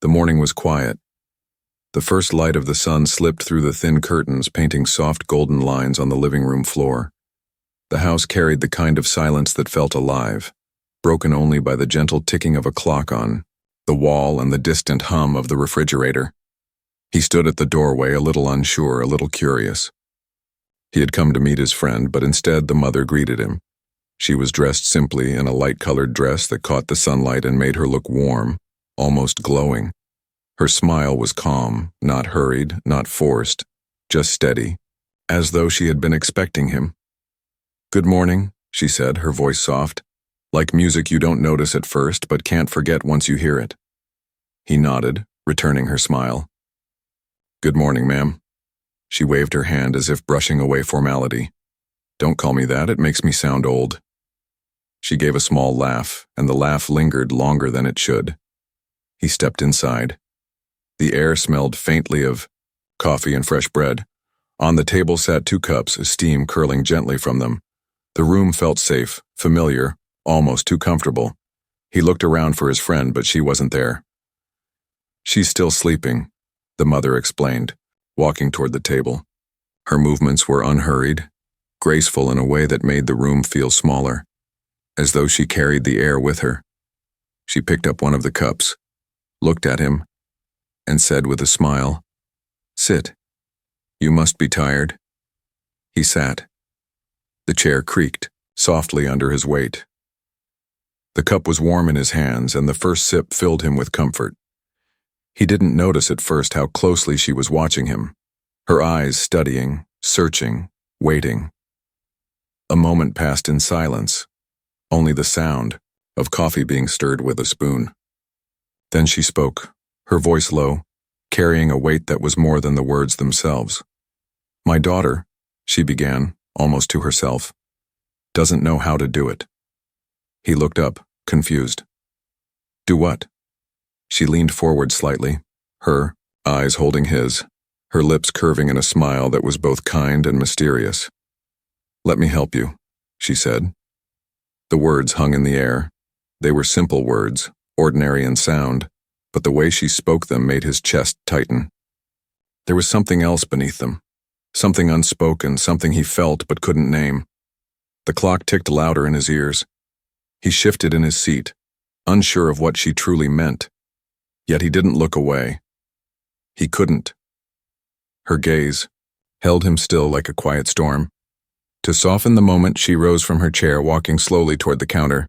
The morning was quiet. The first light of the sun slipped through the thin curtains, painting soft golden lines on the living room floor. The house carried the kind of silence that felt alive, broken only by the gentle ticking of a clock on the wall and the distant hum of the refrigerator. He stood at the doorway, a little unsure, a little curious. He had come to meet his friend, but instead the mother greeted him. She was dressed simply in a light-colored dress that caught the sunlight and made her look warm, almost glowing. Her smile was calm, not hurried, not forced, just steady, as though she had been expecting him. "Good morning," she said, her voice soft, like music you don't notice at first but can't forget once you hear it. He nodded, returning her smile. "Good morning, ma'am." She waved her hand as if brushing away formality. "Don't call me that, it makes me sound old." She gave a small laugh, and the laugh lingered longer than it should. He stepped inside. The air smelled faintly of coffee and fresh bread. On the table sat 2 cups, steam curling gently from them. The room felt safe, familiar, almost too comfortable. He looked around for his friend, but she wasn't there. "She's still sleeping," the mother explained, walking toward the table. Her movements were unhurried, graceful in a way that made the room feel smaller, as though she carried the air with her. She picked up one of the cups, looked at him, and said with a smile, "Sit. You must be tired." He sat. The chair creaked, softly under his weight. The cup was warm in his hands, and the first sip filled him with comfort. He didn't notice at first how closely she was watching him, her eyes studying, searching, waiting. A moment passed in silence, only the sound of coffee being stirred with a spoon. Then she spoke, her voice low, carrying a weight that was more than the words themselves. "My daughter," she began, almost to herself, "doesn't know how to do it." He looked up, confused. "Do what?" She leaned forward slightly, her eyes holding his, her lips curving in a smile that was both kind and mysterious. "Let me help you," she said. The words hung in the air. They were simple words, ordinary in sound, but the way she spoke them made his chest tighten. There was something else beneath them, something unspoken, something he felt but couldn't name. The clock ticked louder in his ears. He shifted in his seat, unsure of what she truly meant. Yet he didn't look away. He couldn't. Her gaze held him still like a quiet storm. To soften the moment, she rose from her chair, walking slowly toward the counter.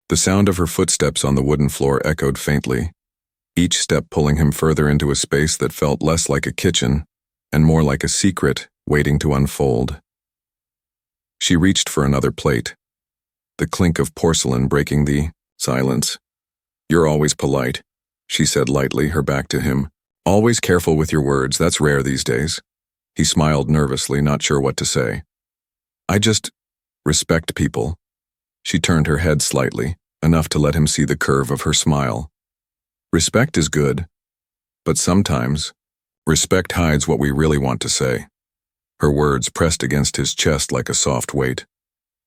The sound of her footsteps on the wooden floor echoed faintly, each step pulling him further into a space that felt less like a kitchen and more like a secret waiting to unfold. She reached for another plate, the clink of porcelain breaking the silence. "You're always polite," she said lightly, her back to him. "Always careful with your words, that's rare these days." He smiled nervously, not sure what to say. "I just respect people." She turned her head slightly, enough to let him see the curve of her smile. "Respect is good, but sometimes respect hides what we really want to say." Her words pressed against his chest like a soft weight.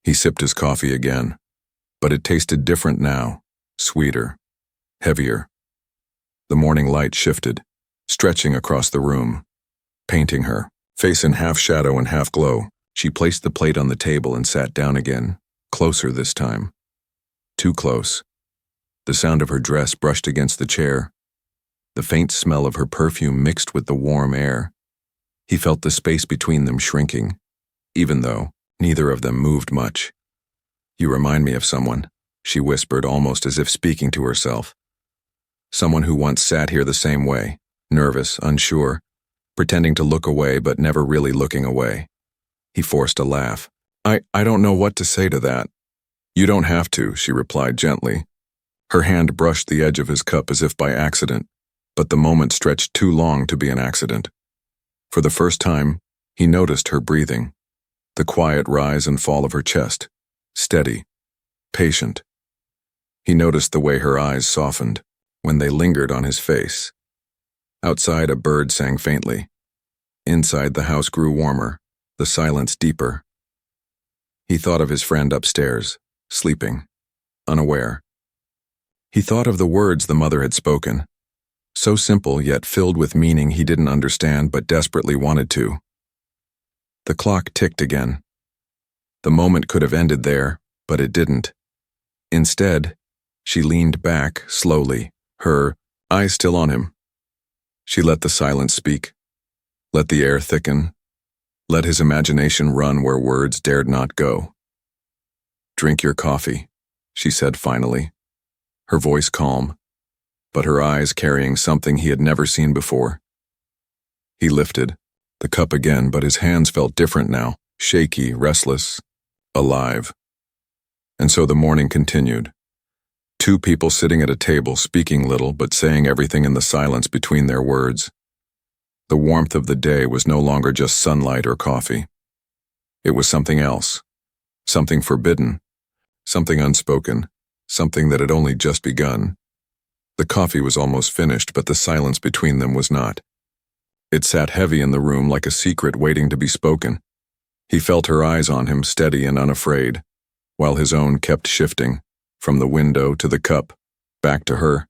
He sipped his coffee again, but it tasted different now, sweeter, heavier. The morning light shifted, stretching across the room, painting her, face in half shadow and half glow. She placed the plate on the table and sat down again, closer this time. Too close. The sound of her dress brushed against the chair. The faint smell of her perfume mixed with the warm air. He felt the space between them shrinking, even though neither of them moved much. "You remind me of someone," she whispered, almost as if speaking to herself. "Someone who once sat here the same way, nervous, unsure, pretending to look away but never really looking away." He forced a laugh. I don't know what to say to that." "You don't have to," she replied gently. Her hand brushed the edge of his cup as if by accident, but the moment stretched too long to be an accident. For the first time, he noticed her breathing, the quiet rise and fall of her chest, steady, patient. He noticed the way her eyes softened when they lingered on his face. Outside, a bird sang faintly. Inside, the house grew warmer, the silence deeper. He thought of his friend upstairs, sleeping, unaware. He thought of the words the mother had spoken, So simple yet filled with meaning he didn't understand but desperately wanted to. The clock ticked again. The moment could have ended there, but it didn't. Instead, she leaned back slowly, her eyes still on him. She let the silence speak, let the air thicken, let his imagination run where words dared not go. "Drink your coffee," she said finally, her voice calm, but her eyes carrying something he had never seen before. He lifted the cup again, but his hands felt different now, shaky, restless, alive. And so the morning continued. Two people sitting at a table, speaking little but saying everything in the silence between their words. The warmth of the day was no longer just sunlight or coffee. It was something else, something forbidden, something unspoken, something that had only just begun. The coffee was almost finished, but the silence between them was not. It sat heavy in the room like a secret waiting to be spoken. He felt her eyes on him, steady and unafraid, while his own kept shifting, from the window to the cup, back to her.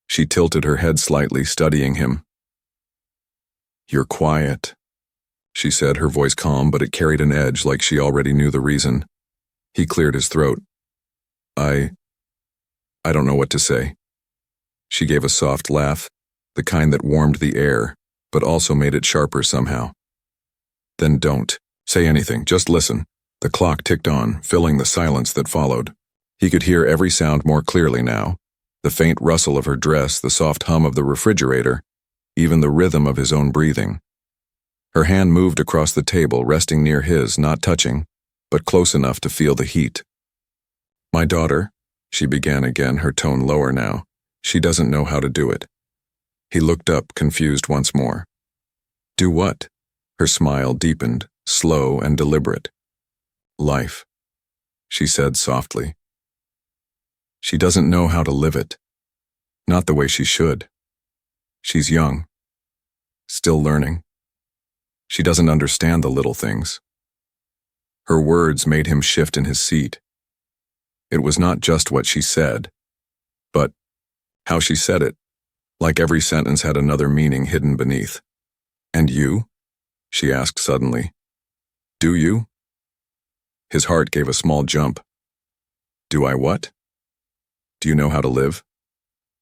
She tilted her head slightly, studying him. "You're quiet," she said, her voice calm, but it carried an edge like she already knew the reason. He cleared his throat. I don't know what to say." She gave a soft laugh, the kind that warmed the air, but also made it sharper somehow. "Then don't say anything, just listen." The clock ticked on, filling the silence that followed. He could hear every sound more clearly now, the faint rustle of her dress, the soft hum of the refrigerator, even the rhythm of his own breathing. Her hand moved across the table, resting near his, not touching, but close enough to feel the heat. "My daughter," she began again, her tone lower now. "She doesn't know how to do it." He looked up, confused once more. "Do what?" Her smile deepened, slow and deliberate. "Life," she said softly. "She doesn't know how to live it. Not the way she should. She's young, still learning. She doesn't understand the little things." Her words made him shift in his seat. It was not just what she said, but how she said it, like every sentence had another meaning hidden beneath. "And you?" she asked suddenly. "Do you?" His heart gave a small jump. "Do I what? Do you know how to live?"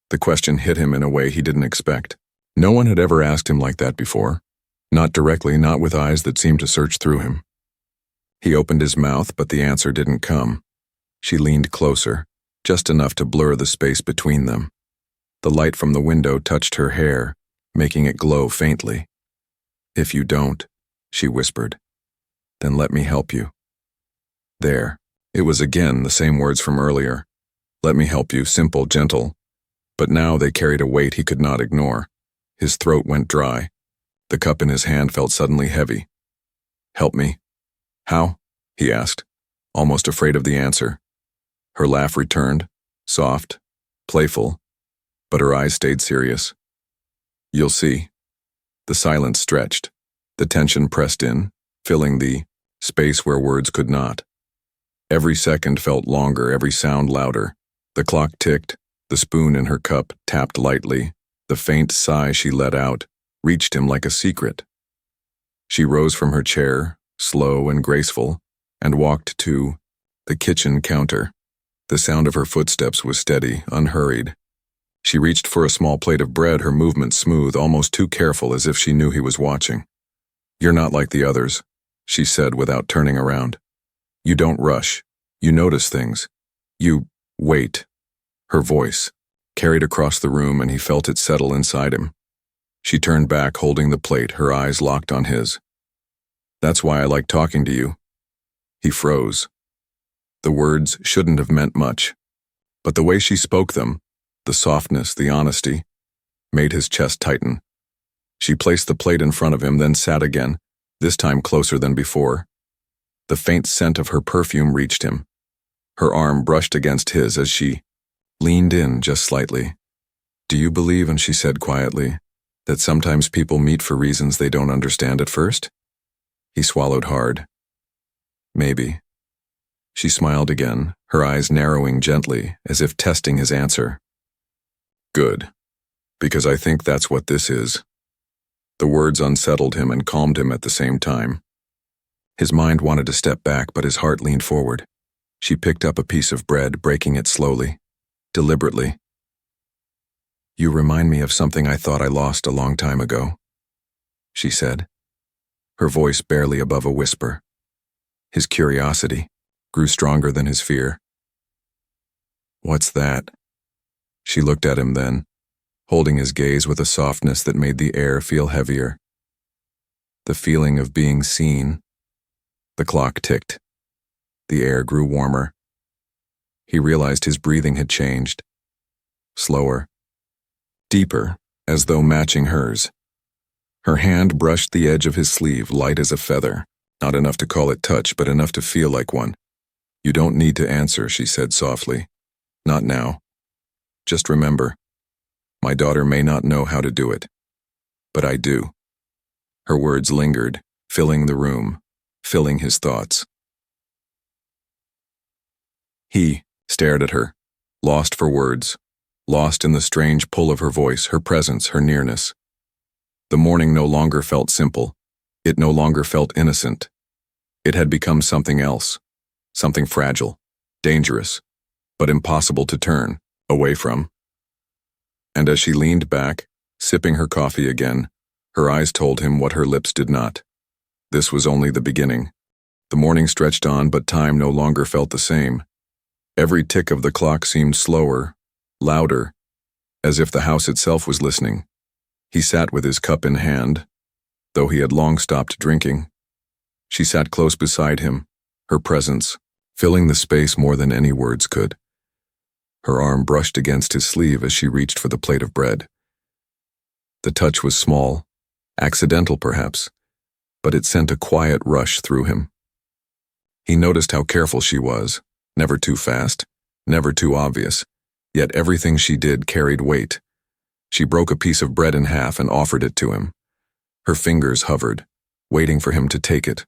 The question hit him in a way he didn't expect. No one had ever asked him like that before. Not directly, not with eyes that seemed to search through him. He opened his mouth, but the answer didn't come. She leaned closer, just enough to blur the space between them. The light from the window touched her hair, making it glow faintly. "If you don't," she whispered, "then let me help you." There, it was again the same words from earlier. Let me help you, simple, gentle. But now they carried a weight he could not ignore. His throat went dry. The cup in his hand felt suddenly heavy. "Help me." "How?" he asked, almost afraid of the answer. Her laugh returned, soft, playful, but her eyes stayed serious. "You'll see." The silence stretched. The tension pressed in, filling the space where words could not. Every second felt longer, every sound louder. The clock ticked, the spoon in her cup tapped lightly. The faint sigh she let out reached him like a secret. She rose from her chair, slow and graceful, and walked to the kitchen counter. The sound of her footsteps was steady, unhurried. She reached for a small plate of bread, her movements smooth, almost too careful, as if she knew he was watching. "You're not like the others," she said without turning around. "You don't rush. You notice things. You wait." Her voice carried across the room, and he felt it settle inside him. She turned back, holding the plate, her eyes locked on his. "That's why I like talking to you." He froze. The words shouldn't have meant much, but the way she spoke them, the softness, the honesty, made his chest tighten. She placed the plate in front of him, then sat again, this time closer than before. The faint scent of her perfume reached him. Her arm brushed against his as she leaned in just slightly. "Do you believe," and she said quietly, "that sometimes people meet for reasons they don't understand at first?" He swallowed hard. "Maybe." She smiled again, her eyes narrowing gently, as if testing his answer. "Good. Because I think that's what this is. The words unsettled him and calmed him at the same time. His mind wanted to step back, but his heart leaned forward. She picked up a piece of bread, breaking it slowly, deliberately. "You remind me of something I thought I lost a long time ago," she said, her voice barely above a whisper. His curiosity grew stronger than his fear. "What's that?" She looked at him then, holding his gaze with a softness that made the air feel heavier. The feeling of being seen. The clock ticked. The air grew warmer. He realized his breathing had changed. Slower. Deeper, as though matching hers. Her hand brushed the edge of his sleeve, light as a feather. Not enough to call it touch, but enough to feel like one. "You don't need to answer," she said softly. "Not now. Just remember, my daughter may not know how to do it, but I do." Her words lingered, filling the room, filling his thoughts. He stared at her, lost for words, lost in the strange pull of her voice, her presence, her nearness. The morning no longer felt simple. It no longer felt innocent. It had become something else, something fragile, dangerous, but impossible to turn away from. And as she leaned back, sipping her coffee again, her eyes told him what her lips did not. This was only the beginning. The morning stretched on, but time no longer felt the same. Every tick of the clock seemed slower, louder, as if the house itself was listening. He sat with his cup in hand, though he had long stopped drinking. She sat close beside him, her presence filling the space more than any words could. Her arm brushed against his sleeve as she reached for the plate of bread. The touch was small, accidental perhaps, but it sent a quiet rush through him. He noticed how careful she was, never too fast, never too obvious, yet everything she did carried weight. She broke a piece of bread in half and offered it to him. Her fingers hovered, waiting for him to take it.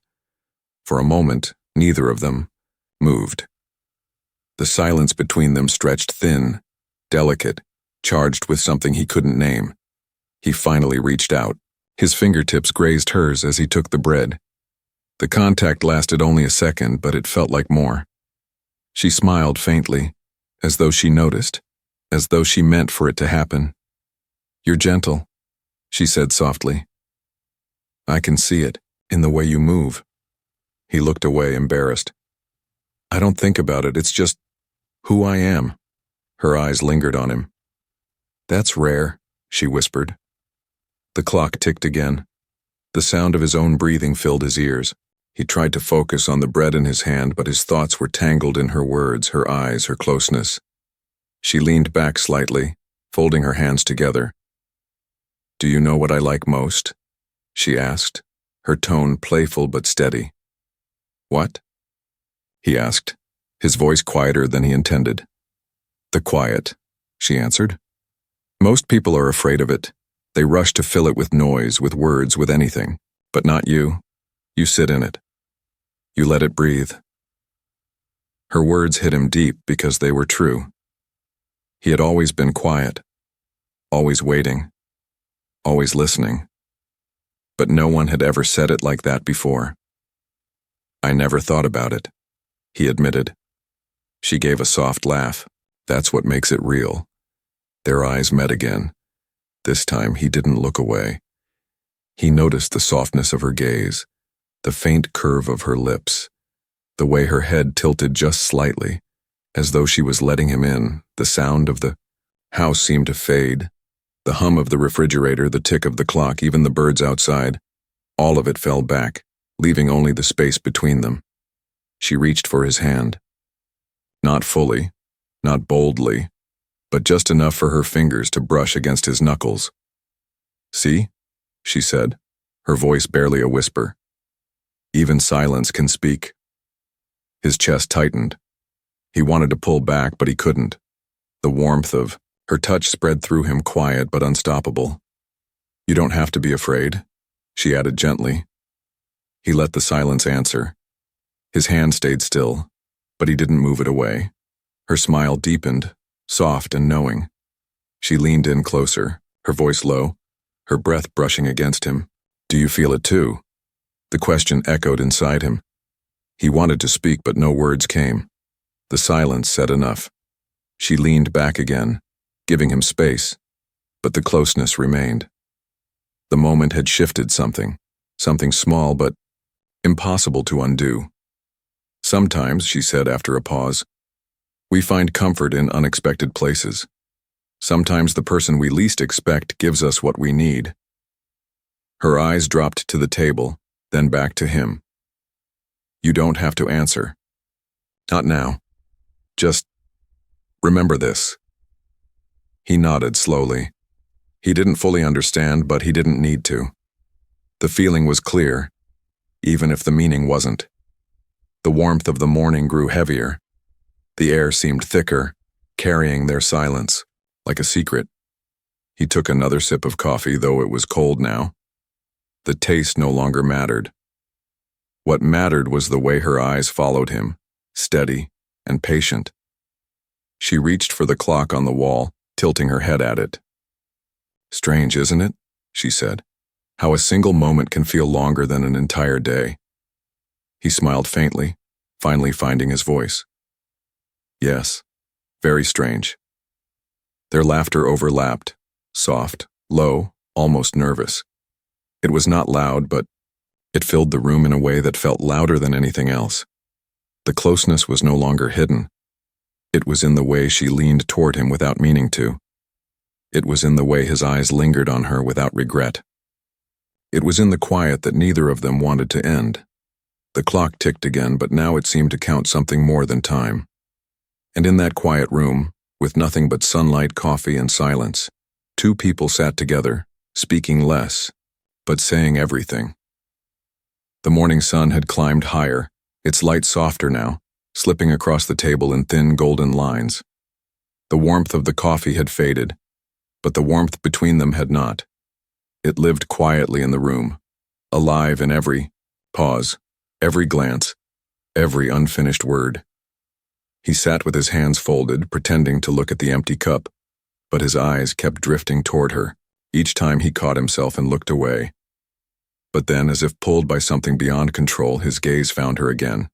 For a moment, neither of them moved. The silence between them stretched thin, delicate, charged with something he couldn't name. He finally reached out. His fingertips grazed hers as he took the bread. The contact lasted only a second, but it felt like more. She smiled faintly, as though she noticed, as though she meant for it to happen. "You're gentle," she said softly. "I can see it, in the way you move." He looked away, embarrassed. "I don't think about it, it's just who I am." Her eyes lingered on him. "That's rare," she whispered. The clock ticked again. The sound of his own breathing filled his ears. He tried to focus on the bread in his hand, but his thoughts were tangled in her words, her eyes, her closeness. She leaned back slightly, folding her hands together. "Do you know what I like most?" she asked, her tone playful but steady. "What?" he asked, his voice quieter than he intended. "The quiet," she answered. "Most people are afraid of it. They rush to fill it with noise, with words, with anything. But not you. You sit in it. You let it breathe." Her words hit him deep because they were true. He had always been quiet, always waiting, always listening. But no one had ever said it like that before. "I never thought about it," he admitted. She gave a soft laugh. "That's what makes it real." Their eyes met again. This time he didn't look away. He noticed the softness of her gaze, the faint curve of her lips, the way her head tilted just slightly, as though she was letting him in. The sound of the house seemed to fade. The hum of the refrigerator, the tick of the clock, even the birds outside, all of it fell back, leaving only the space between them. She reached for his hand. Not fully, not boldly, but just enough for her fingers to brush against his knuckles. "See?" she said, her voice barely a whisper. "Even silence can speak." His chest tightened. He wanted to pull back, but he couldn't. The warmth of her touch spread through him, quiet but unstoppable. "You don't have to be afraid," she added gently. He let the silence answer. His hand stayed still, but he didn't move it away. Her smile deepened, soft and knowing. She leaned in closer, her voice low, her breath brushing against him. Do you feel it too? The question echoed inside him. He wanted to speak, but no words came. The silence said enough. She leaned back again, giving him space, but the closeness remained. The moment had shifted something small but impossible to undo. Sometimes, she said after a pause, we find comfort in unexpected places. Sometimes the person we least expect gives us what we need. Her eyes dropped to the table, then back to him. You don't have to answer. Not now. Just remember this. He nodded slowly. He didn't fully understand, but he didn't need to. The feeling was clear, even if the meaning wasn't. The warmth of the morning grew heavier. The air seemed thicker, carrying their silence, like a secret. He took another sip of coffee, though it was cold now. The taste no longer mattered. What mattered was the way her eyes followed him, steady and patient. She reached for the clock on the wall, tilting her head at it. Strange, isn't it? She said. How a single moment can feel longer than an entire day. He smiled faintly, finally finding his voice. Yes, very strange. Their laughter overlapped, soft, low, almost nervous. It was not loud, but it filled the room in a way that felt louder than anything else. The closeness was no longer hidden. It was in the way she leaned toward him without meaning to. It was in the way his eyes lingered on her without regret. It was in the quiet that neither of them wanted to end. The clock ticked again, but now it seemed to count something more than time. And in that quiet room, with nothing but sunlight, coffee, and silence, two people sat together, speaking less, but saying everything. The morning sun had climbed higher, its light softer now, slipping across the table in thin golden lines. The warmth of the coffee had faded, but the warmth between them had not. It lived quietly in the room, alive in every pause, every glance, every unfinished word. He sat with his hands folded, pretending to look at the empty cup, but his eyes kept drifting toward her, each time he caught himself and looked away. But then, as if pulled by something beyond control, his gaze found her again.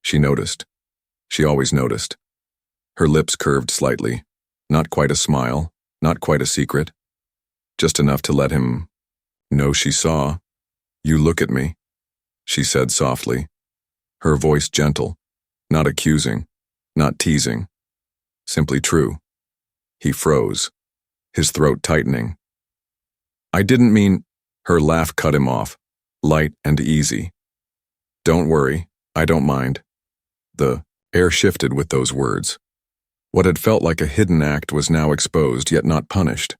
She noticed. She always noticed. Her lips curved slightly, not quite a smile, not quite a secret, just enough to let him know she saw. You look at me, she said softly, her voice gentle, not accusing, not teasing, simply true. He froze, his throat tightening. I didn't mean. Her laugh cut him off, light and easy. Don't worry, I don't mind. The air shifted with those words. What had felt like a hidden act was now exposed, yet not punished.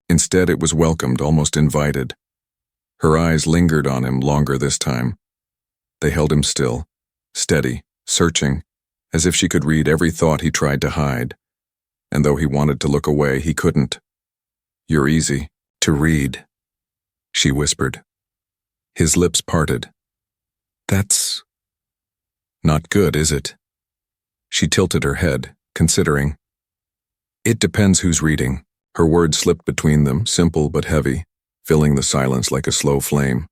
Instead, it was welcomed, almost invited. Her eyes lingered on him longer this time. They held him still, steady, searching, as if she could read every thought he tried to hide. And though he wanted to look away, he couldn't. You're easy to read, she whispered. His lips parted. That's not good, is it? She tilted her head, considering. It depends who's reading. Her words slipped between them, simple but heavy, filling the silence like a slow flame.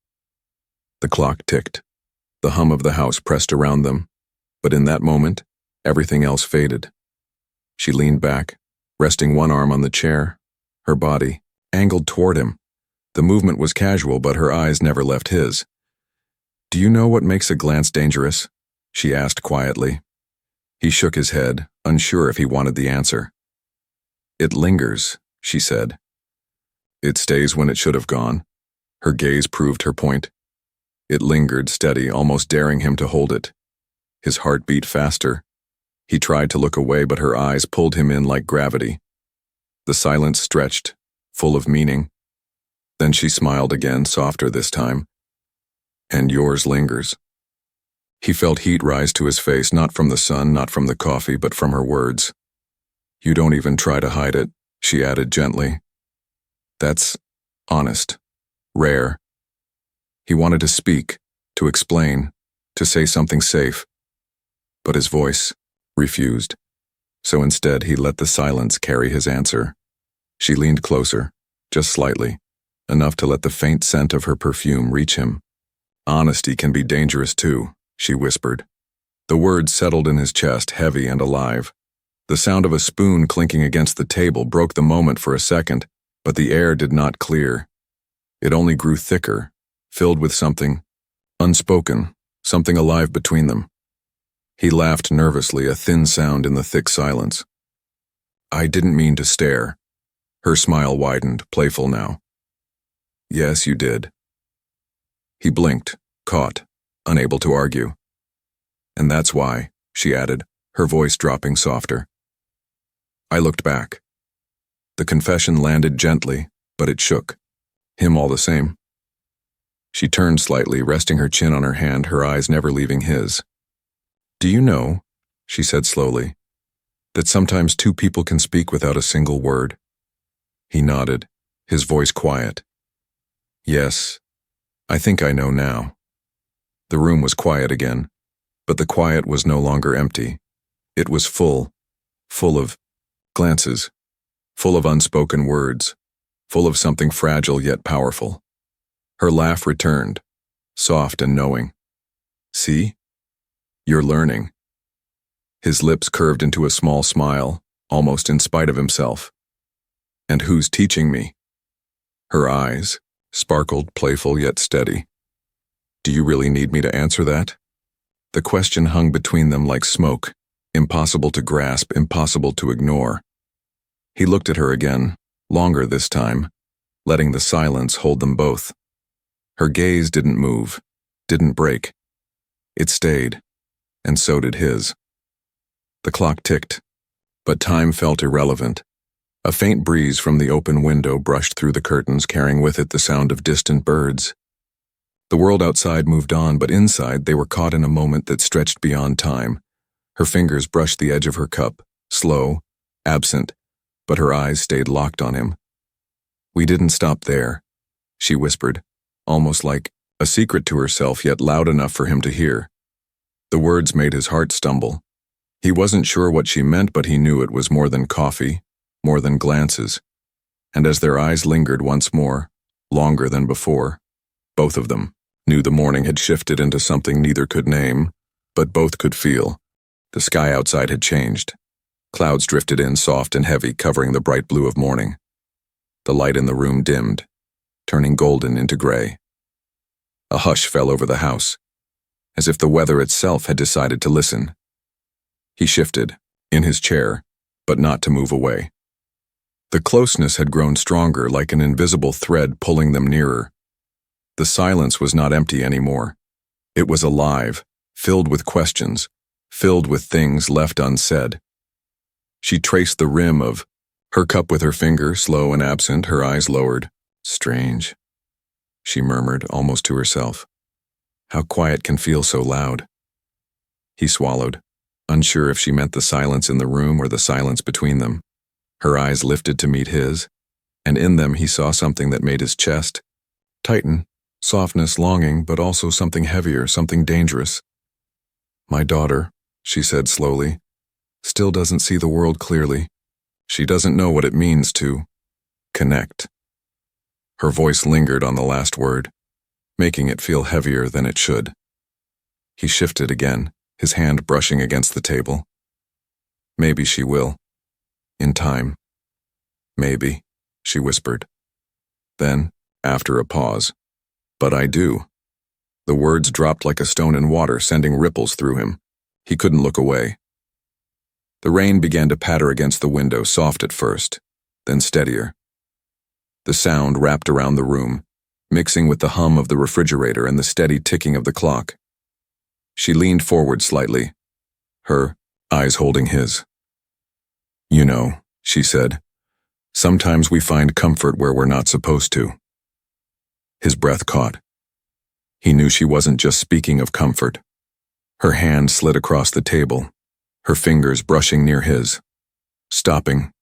The clock ticked. The hum of the house pressed around them, but in that moment, everything else faded. She leaned back, resting one arm on the chair, her body angled toward him. The movement was casual, but her eyes never left his. Do you know what makes a glance dangerous? She asked quietly. He shook his head, unsure if he wanted the answer. It lingers, she said. It stays when it should have gone. Her gaze proved her point. It lingered steady, almost daring him to hold it. His heart beat faster. He tried to look away, but her eyes pulled him in like gravity. The silence stretched, full of meaning. Then she smiled again, softer this time. And yours lingers. He felt heat rise to his face, not from the sun, not from the coffee, but from her words. You don't even try to hide it, she added gently. That's honest, rare. He wanted to speak, to explain, to say something safe. But his voice refused. So instead he let the silence carry his answer. She leaned closer, just slightly, enough to let the faint scent of her perfume reach him. Honesty can be dangerous too, she whispered. The words settled in his chest, heavy and alive. The sound of a spoon clinking against the table broke the moment for a second, but the air did not clear. It only grew thicker, filled with something unspoken, something alive between them. He laughed nervously, a thin sound in the thick silence. I didn't mean to stare. Her smile widened, playful now. Yes, you did. He blinked, caught, unable to argue. And that's why, she added, her voice dropping softer. I looked back. The confession landed gently, but it shook. Him all the same. She turned slightly, resting her chin on her hand, her eyes never leaving his. Do you know, she said slowly, that sometimes two people can speak without a single word? He nodded, his voice quiet. Yes, I think I know now. The room was quiet again, but the quiet was no longer empty. It was full of glances, full of unspoken words, full of something fragile yet powerful. Her laugh returned, soft and knowing. See? You're learning. His lips curved into a small smile, almost in spite of himself. And who's teaching me? Her eyes sparkled, playful yet steady. Do you really need me to answer that? The question hung between them like smoke, impossible to grasp, impossible to ignore. He looked at her again, longer this time, letting the silence hold them both. Her gaze didn't move, didn't break. It stayed, and so did his. The clock ticked, but time felt irrelevant. A faint breeze from the open window brushed through the curtains, carrying with it the sound of distant birds. The world outside moved on, but inside they were caught in a moment that stretched beyond time. Her fingers brushed the edge of her cup, slow, absent, but her eyes stayed locked on him. We didn't stop there, she whispered, almost like a secret to herself, yet loud enough for him to hear. The words made his heart stumble. He wasn't sure what she meant, but he knew it was more than coffee, more than glances. And as their eyes lingered once more, longer than before, both of them knew the morning had shifted into something neither could name, but both could feel. The sky outside had changed. Clouds drifted in, soft and heavy, covering the bright blue of morning. The light in the room dimmed, turning golden into gray. A hush fell over the house, as if the weather itself had decided to listen. He shifted, in his chair, but not to move away. The closeness had grown stronger, like an invisible thread pulling them nearer. The silence was not empty anymore. It was alive, filled with questions, filled with things left unsaid. She traced the rim of her cup with her finger, slow and absent, her eyes lowered. Strange, she murmured, almost to herself. How quiet can feel so loud. He swallowed, unsure if she meant the silence in the room or the silence between them. Her eyes lifted to meet his, and in them he saw something that made his chest tighten, softness, longing, but also something heavier, something dangerous. My daughter, she said slowly, still doesn't see the world clearly. She doesn't know what it means to connect. Her voice lingered on the last word, making it feel heavier than it should. He shifted again, his hand brushing against the table. Maybe she will. In time. Maybe, she whispered. Then, after a pause, but I do. The words dropped like a stone in water, sending ripples through him. He couldn't look away. The rain began to patter against the window, soft at first, then steadier. The sound wrapped around the room, mixing with the hum of the refrigerator and the steady ticking of the clock. She leaned forward slightly, her eyes holding his. You know, she said, sometimes we find comfort where we're not supposed to. His breath caught. He knew she wasn't just speaking of comfort. Her hand slid across the table, her fingers brushing near his, stopping,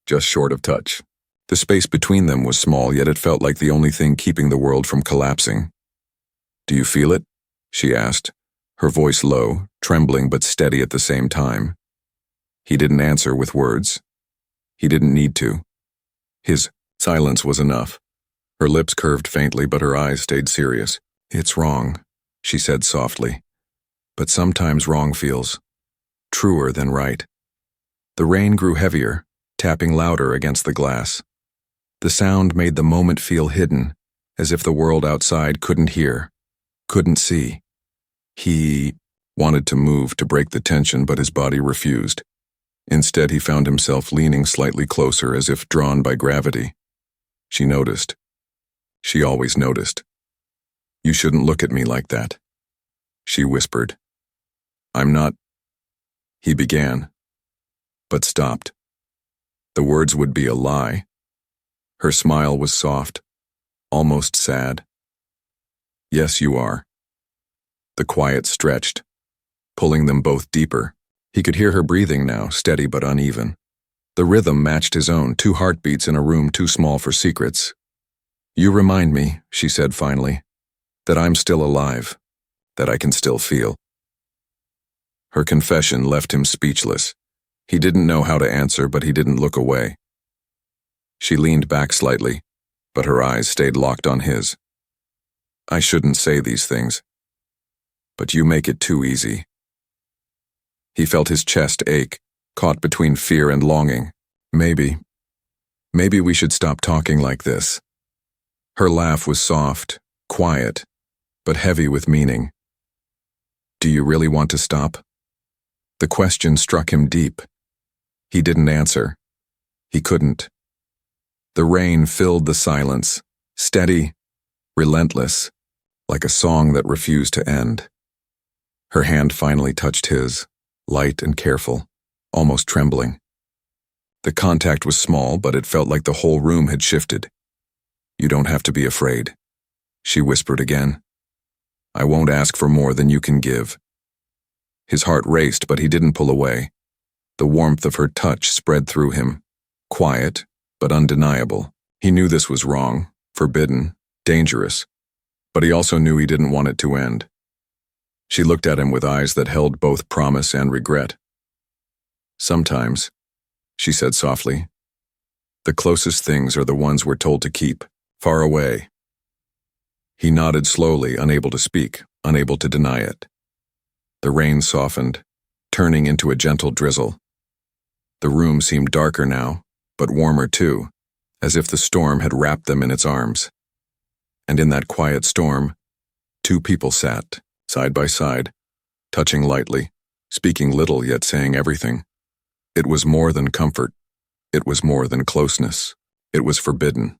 just short of touch. The space between them was small, yet it felt like the only thing keeping the world from collapsing. Do you feel it? She asked, her voice low, trembling but steady at the same time. He didn't answer with words. He didn't need to. His Silence was enough. Her lips curved faintly, but her eyes stayed serious. "It's wrong," she said softly. "But sometimes wrong feels truer than right." The rain grew heavier, tapping louder against the glass. The sound made the moment feel hidden, as if the world outside couldn't hear, couldn't see. He wanted to move to break the tension, but his body refused. Instead, he found himself leaning slightly closer, as if drawn by gravity. She noticed. She always noticed. "You shouldn't look at me like that," she whispered. "I'm not—" he began, but stopped. The words would be a lie. Her smile was soft, almost sad. "Yes, you are." The quiet stretched, pulling them both deeper. He could hear her breathing now, steady but uneven. The rhythm matched his own, 2 heartbeats in a room too small for secrets. "You remind me," she said finally, "that I'm still alive, that I can still feel." Her confession left him speechless. He didn't know how to answer, but he didn't look away. She leaned back slightly, but her eyes stayed locked on his. "I shouldn't say these things, but you make it too easy." He felt his chest ache, caught between fear and longing. Maybe we should stop talking like this." Her laugh was soft, quiet, but heavy with meaning. "Do you really want to stop?" The question struck him deep. He didn't answer. He couldn't. The rain filled the silence, steady, relentless, like a song that refused to end. Her hand finally touched his, light and careful, almost trembling. The contact was small, but it felt like the whole room had shifted. "You don't have to be afraid," she whispered again. "I won't ask for more than you can give." His heart raced, but he didn't pull away. The warmth of her touch spread through him, quiet but undeniable. He knew this was wrong, forbidden, dangerous, but he also knew he didn't want it to end. She looked at him with eyes that held both promise and regret. "Sometimes," she said softly, "the closest things are the ones we're told to keep, far away." He nodded slowly, unable to speak, unable to deny it. The rain softened, turning into a gentle drizzle. The room seemed darker now, but warmer too, as if the storm had wrapped them in its arms. And in that quiet storm, 2 people sat, side by side, touching lightly, speaking little yet saying everything. It was more than comfort. It was more than closeness. It was forbidden.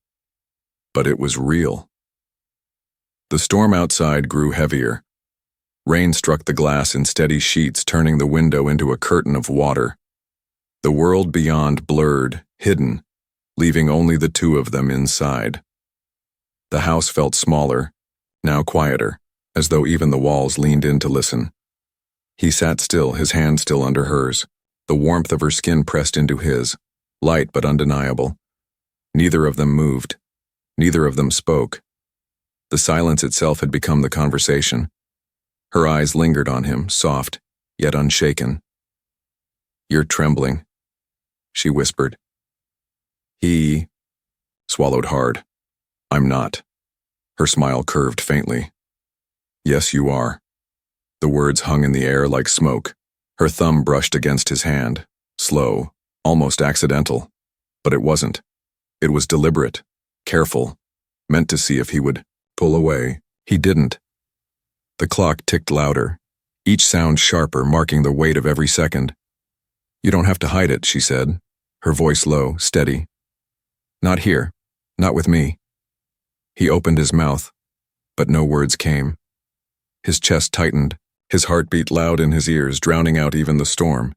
But it was real. The storm outside grew heavier. Rain struck the glass in steady sheets, turning the window into a curtain of water. The world beyond blurred, hidden, leaving only the 2 of them inside. The house felt smaller, now quieter, as though even the walls leaned in to listen. He sat still, his hand still under hers, the warmth of her skin pressed into his, light but undeniable. Neither of them moved. Neither of them spoke. The silence itself had become the conversation. Her eyes lingered on him, soft, yet unshaken. "You're trembling," she whispered. He swallowed hard. "I'm not." Her smile curved faintly. "Yes, you are." The words hung in the air like smoke. Her thumb brushed against his hand, slow, almost accidental. But it wasn't. It was deliberate, careful, meant to see if he would pull away. He didn't. The clock ticked louder, each sound sharper, marking the weight of every second. "You don't have to hide it," she said, her voice low, steady. "Not here. Not with me." He opened his mouth, but no words came. His chest tightened, his heart beat loud in his ears, drowning out even the storm.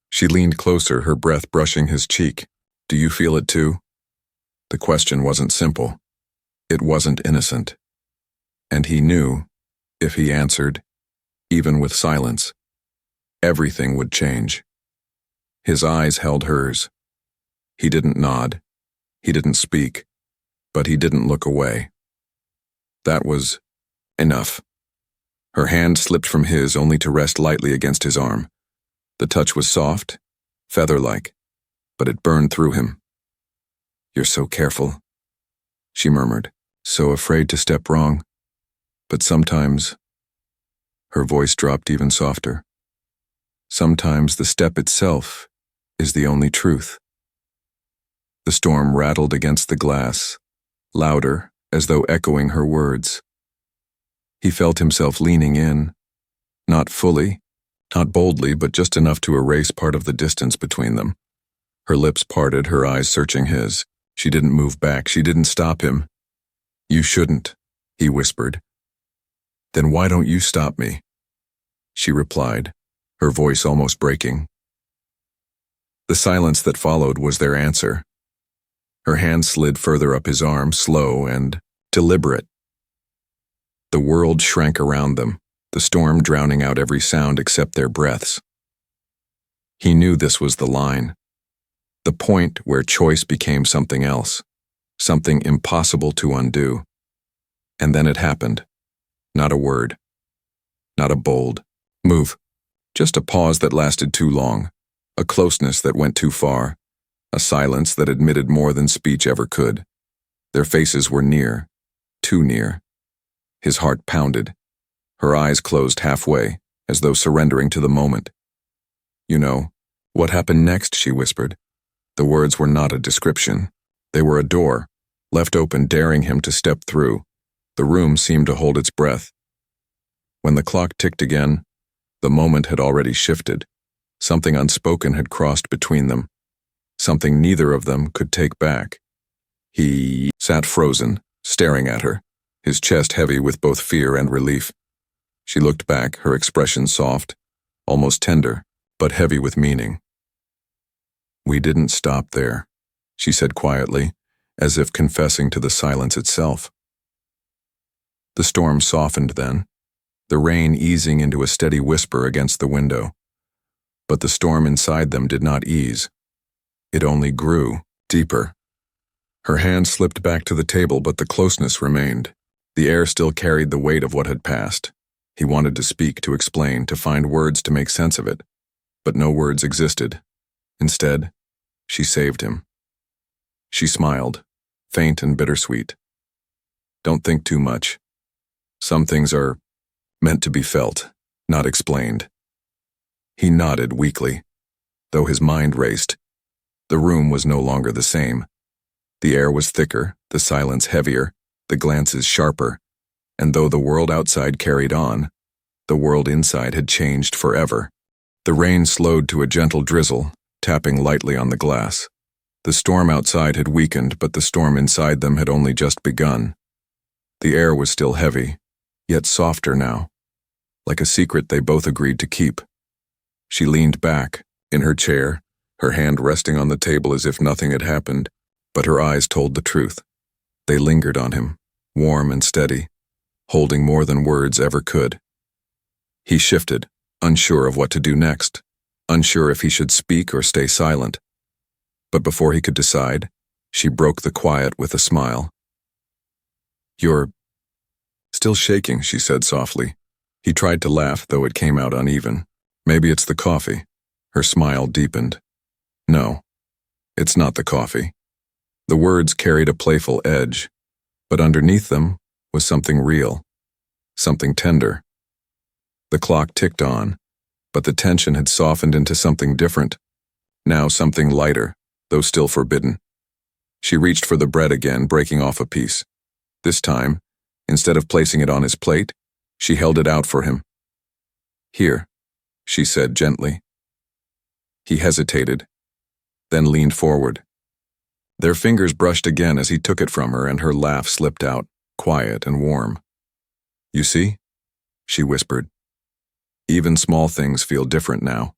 She leaned closer, her breath brushing his cheek. "Do you feel it too?" The question wasn't simple. It wasn't innocent. And he knew, if he answered, even with silence, everything would change. His eyes held hers. He didn't nod. He didn't speak. But he didn't look away. That was enough. Her hand slipped from his, only to rest lightly against his arm. The touch was soft, feather-like, but it burned through him. "You're so careful," she murmured, so afraid to step wrong. But sometimes, her voice dropped even softer. Sometimes the step itself is the only truth. The storm rattled against the glass, louder, as though echoing her words. He felt himself leaning in, not fully, not boldly, but just enough to erase part of the distance between them. Her lips parted, her eyes searching his. She didn't move back, she didn't stop him. "You shouldn't," he whispered. "Then why don't you stop me?" She replied, her voice almost breaking. The silence that followed was their answer. Her hand slid further up his arm, slow and deliberate. The world shrank around them, the storm drowning out every sound except their breaths. He knew this was the line, the point where choice became something else, something impossible to undo. And then it happened. Not a word, not a bold move, just a pause that lasted too long, a closeness that went too far, a silence that admitted more than speech ever could. Their faces were near, too near. His heart pounded. Her eyes closed halfway, as though surrendering to the moment. "You know, what happened next?" she whispered. The words were not a description. They were a door, left open, daring him to step through. The room seemed to hold its breath. When the clock ticked again, the moment had already shifted. Something unspoken had crossed between them, something neither of them could take back. He sat frozen, staring at her, his chest heavy with both fear and relief. She looked back, her expression soft, almost tender, but heavy with meaning. "We didn't stop there," she said quietly, as if confessing to the silence itself. The storm softened then, the rain easing into a steady whisper against the window. But the storm inside them did not ease. It only grew, deeper. Her hand slipped back to the table, but the closeness remained. The air still carried the weight of what had passed. He wanted to speak, to explain, to find words to make sense of it. But no words existed. Instead, she saved him. She smiled, faint and bittersweet. "Don't think too much. Some things are meant to be felt, not explained." He nodded weakly, though his mind raced. The room was no longer the same. The air was thicker, the silence heavier, the glances sharper, and though the world outside carried on, the world inside had changed forever. The rain slowed to a gentle drizzle, tapping lightly on the glass. The storm outside had weakened, but the storm inside them had only just begun. The air was still heavy, yet softer now, like a secret they both agreed to keep. She leaned back, in her chair, her hand resting on the table as if nothing had happened, but her eyes told the truth. They lingered on him, warm and steady, holding more than words ever could. He shifted, unsure of what to do next, unsure if he should speak or stay silent. But before he could decide, she broke the quiet with a smile. "You're still shaking," she said softly. He tried to laugh, though it came out uneven. "Maybe it's the coffee." Her smile deepened. "No, it's not the coffee." The words carried a playful edge, but underneath them was something real, something tender. The clock ticked on, but the tension had softened into something different, now something lighter, though still forbidden. She reached for the bread again, breaking off a piece. This time, instead of placing it on his plate, she held it out for him. "Here," she said gently. He hesitated, then leaned forward. Their fingers brushed again as he took it from her, and her laugh slipped out, quiet and warm. "You see?" she whispered. "Even small things feel different now."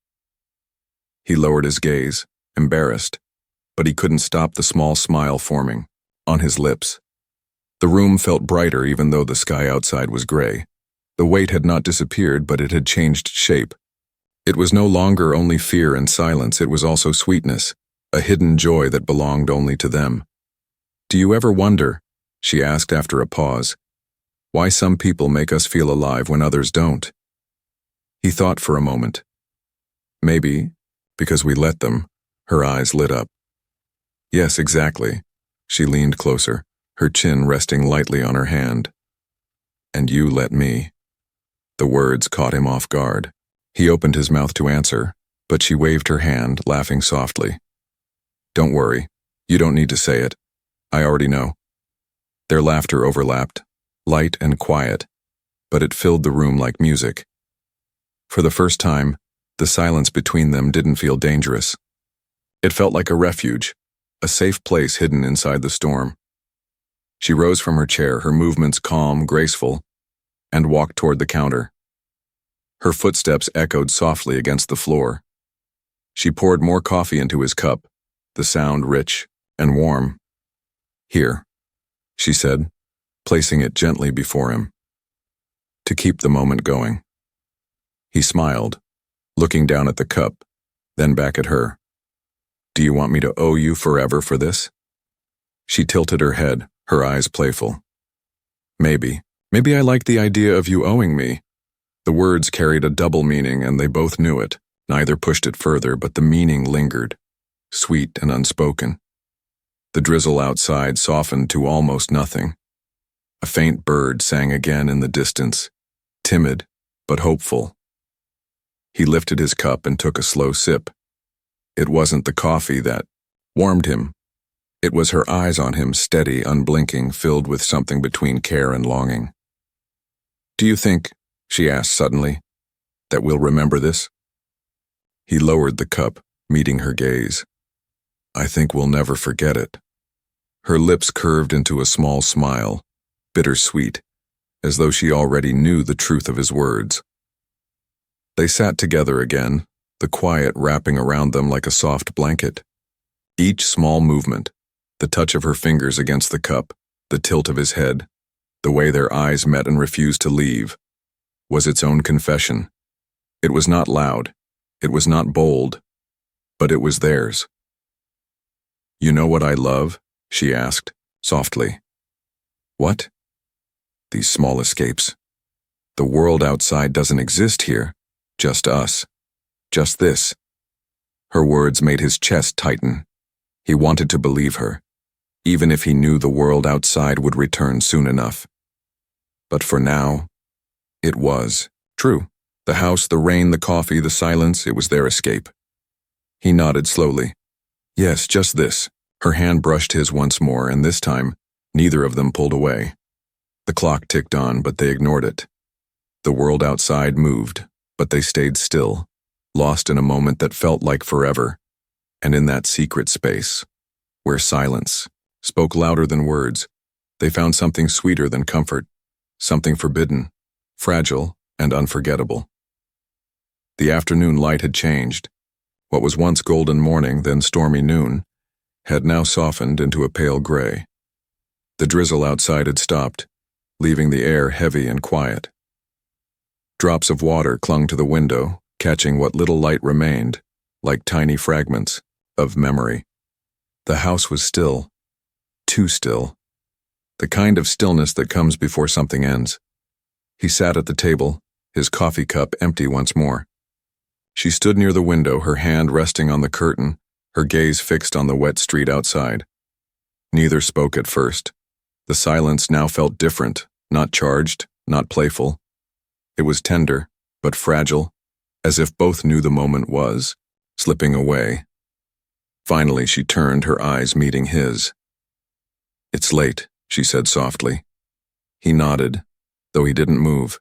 He lowered his gaze, embarrassed, but he couldn't stop the small smile forming on his lips. The room felt brighter even though the sky outside was gray. The weight had not disappeared, but it had changed shape. It was no longer only fear and silence, it was also sweetness, a hidden joy that belonged only to them. "Do you ever wonder," she asked after a pause, "why some people make us feel alive when others don't?" He thought for a moment. "Maybe because we let them." Her eyes lit up. "Yes, exactly." She leaned closer, her chin resting lightly on her hand. "And you let me." The words caught him off guard. He opened his mouth to answer, but she waved her hand, laughing softly. "Don't worry. You don't need to say it. I already know." Their laughter overlapped, light and quiet, but it filled the room like music. For the first time, the silence between them didn't feel dangerous. It felt like a refuge, a safe place hidden inside the storm. She rose from her chair, her movements calm, graceful, and walked toward the counter. Her footsteps echoed softly against the floor. She poured more coffee into his cup, the sound rich and warm. "Here," she said, placing it gently before him, to keep the moment going. He smiled, looking down at the cup, then back at her. "Do you want me to owe you forever for this?" She tilted her head, her eyes playful. Maybe I like the idea of you owing me." The words carried a double meaning, and they both knew it. Neither pushed it further, but the meaning lingered, sweet and unspoken. The drizzle outside softened to almost nothing. A faint bird sang again in the distance, timid but hopeful. He lifted his cup and took a slow sip. It wasn't the coffee that warmed him. It was her eyes on him, steady, unblinking, filled with something between care and longing. "Do you think," she asked suddenly, "that we'll remember this?" He lowered the cup, meeting her gaze. "I think we'll never forget it." Her lips curved into a small smile, bittersweet, as though she already knew the truth of his words. They sat together again, the quiet wrapping around them like a soft blanket. Each small movement, the touch of her fingers against the cup, the tilt of his head, the way their eyes met and refused to leave, was its own confession. It was not loud, it was not bold, but it was theirs. "You know what I love?" she asked, softly. "What?" "These small escapes. The world outside doesn't exist here, just us. Just this." Her words made his chest tighten. He wanted to believe her, even if he knew the world outside would return soon enough. But for now, it was true. The house, the rain, the coffee, the silence, it was their escape. He nodded slowly. "Yes, just this." Her hand brushed his once more, and this time, neither of them pulled away. The clock ticked on, but they ignored it. The world outside moved, but they stayed still, lost in a moment that felt like forever, and in that secret space, where silence spoke louder than words, they found something sweeter than comfort, something forbidden, fragile, and unforgettable. The afternoon light had changed. What was once golden morning, then stormy noon, had now softened into a pale gray. The drizzle outside had stopped, leaving the air heavy and quiet. Drops of water clung to the window, catching what little light remained, like tiny fragments of memory. The house was still, too still, the kind of stillness that comes before something ends. He sat at the table, his coffee cup empty once more. She stood near the window, her hand resting on the curtain, her gaze fixed on the wet street outside. Neither spoke at first. The silence now felt different, not charged, not playful. It was tender, but fragile, as if both knew the moment was slipping away. Finally, she turned, her eyes meeting his. "It's late," she said softly. He nodded, though he didn't move.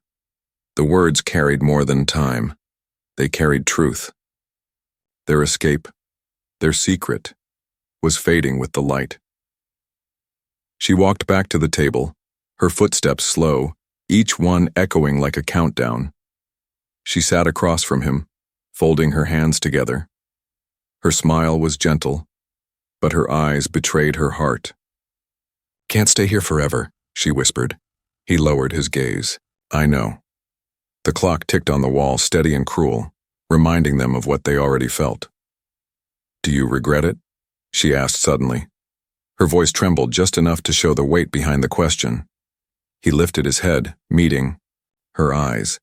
The words carried more than time. They carried truth. Their escape, their secret, was fading with the light. She walked back to the table, her footsteps slow, each one echoing like a countdown. She sat across from him, folding her hands together. Her smile was gentle, but her eyes betrayed her heart. "Can't stay here forever," she whispered. He lowered his gaze. "I know." The clock ticked on the wall, steady and cruel, reminding them of what they already felt. "Do you regret it?" she asked suddenly. Her voice trembled just enough to show the weight behind the question. He lifted his head, meeting her eyes.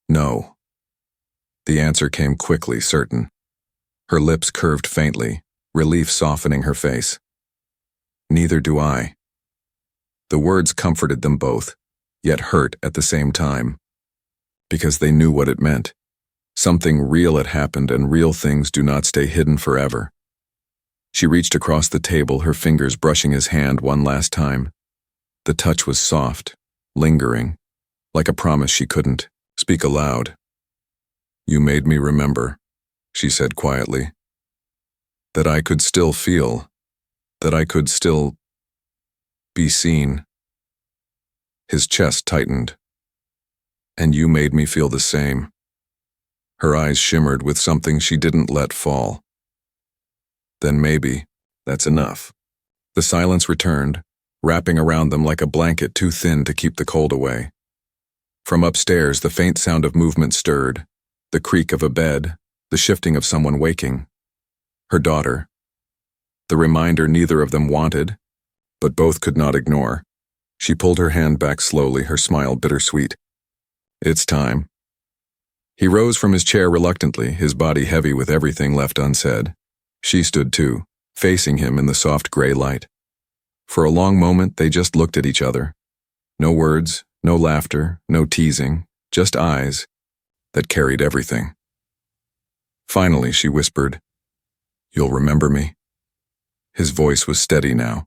"No." The answer came quickly, certain. Her lips curved faintly, relief softening her face. "Neither do I." The words comforted them both, yet hurt at the same time, because they knew what it meant. Something real had happened, and real things do not stay hidden forever. She reached across the table, her fingers brushing his hand one last time. The touch was soft, lingering, like a promise she couldn't speak aloud. "You made me remember," she said quietly, "that I could still feel, that I could still be seen." His chest tightened. "And you made me feel the same." Her eyes shimmered with something she didn't let fall. "Then maybe that's enough." The silence returned, wrapping around them like a blanket too thin to keep the cold away. From upstairs, the faint sound of movement stirred, the creak of a bed, the shifting of someone waking. Her daughter. The reminder neither of them wanted, but both could not ignore. She pulled her hand back slowly, her smile bittersweet. "It's time." He rose from his chair reluctantly, his body heavy with everything left unsaid. She stood too, facing him in the soft gray light. For a long moment, they just looked at each other. No words, no laughter, no teasing, just eyes that carried everything. Finally, she whispered, "You'll remember me?" His voice was steady now.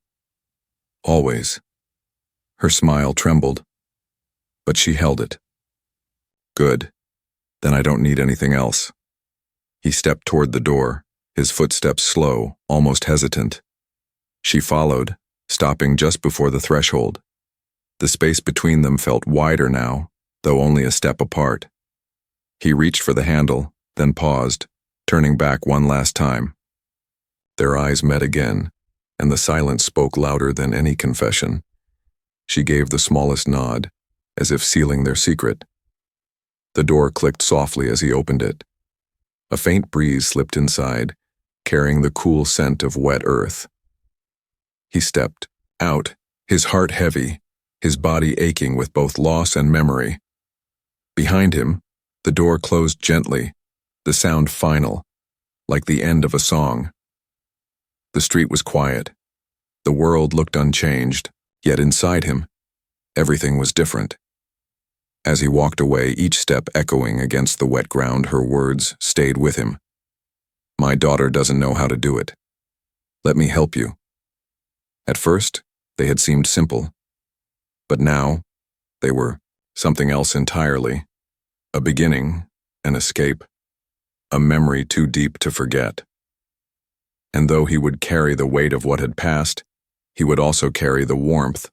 "Always." Her smile trembled, but she held it. "Good. Then I don't need anything else." He stepped toward the door, his footsteps slow, almost hesitant. She followed, stopping just before the threshold. The space between them felt wider now, though only a step apart. He reached for the handle, then paused, turning back one last time. Their eyes met again, and the silence spoke louder than any confession. She gave the smallest nod, as if sealing their secret. The door clicked softly as he opened it. A faint breeze slipped inside, carrying the cool scent of wet earth. He stepped out, his heart heavy, his body aching with both loss and memory. Behind him, the door closed gently, the sound final, like the end of a song. The street was quiet. The world looked unchanged, yet inside him, everything was different. As he walked away, each step echoing against the wet ground, her words stayed with him. "My daughter doesn't know how to do it. Let me help you." At first, they had seemed simple. But now, they were something else entirely. A beginning, an escape, a memory too deep to forget. And though he would carry the weight of what had passed, he would also carry the warmth,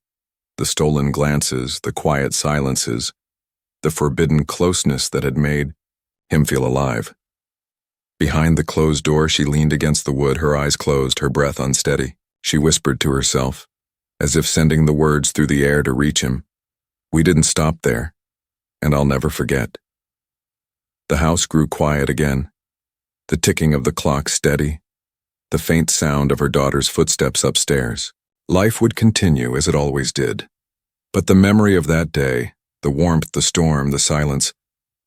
the stolen glances, the quiet silences, the forbidden closeness that had made him feel alive. Behind the closed door, she leaned against the wood, her eyes closed, her breath unsteady. She whispered to herself, as if sending the words through the air to reach him, "We didn't stop there, and I'll never forget." The house grew quiet again, the ticking of the clock steady, the faint sound of her daughter's footsteps upstairs. Life would continue as it always did. But the memory of that day, the warmth, the storm, the silence,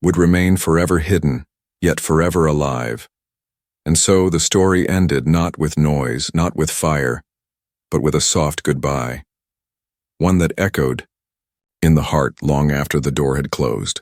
would remain forever hidden, yet forever alive. And so the story ended not with noise, not with fire, but with a soft goodbye, one that echoed in the heart long after the door had closed.